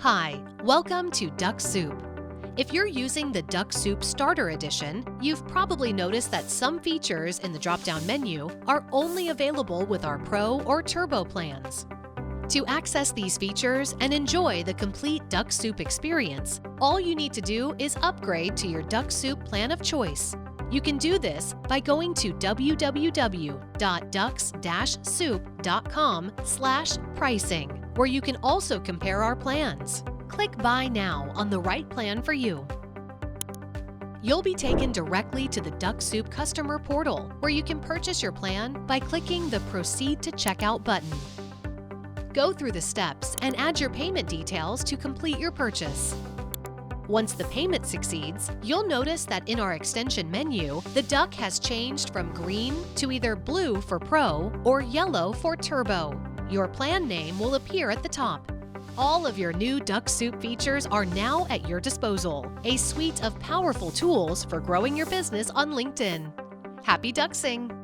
Hi, welcome to Dux-Soup. If you're using the Dux-Soup Starter Edition, you've probably noticed that some features in the drop-down menu are only available with our Pro or Turbo plans. To access these features and enjoy the complete Dux-Soup experience, all you need to do is upgrade to your Dux-Soup plan of choice. You can do this by going to www.dux-soup.com/pricing, where you can also compare our plans. Click Buy Now on the right plan for you. You'll be taken directly to the Dux-Soup customer portal, where you can purchase your plan by clicking the Proceed to Checkout button. Go through the steps and add your payment details to complete your purchase. Once the payment succeeds, you'll notice that in our extension menu, the duck has changed from green to either blue for Pro or yellow for Turbo. Your plan name will appear at the top. All of your new Dux-Soup features are now at your disposal, a suite of powerful tools for growing your business on LinkedIn. Happy Duxing!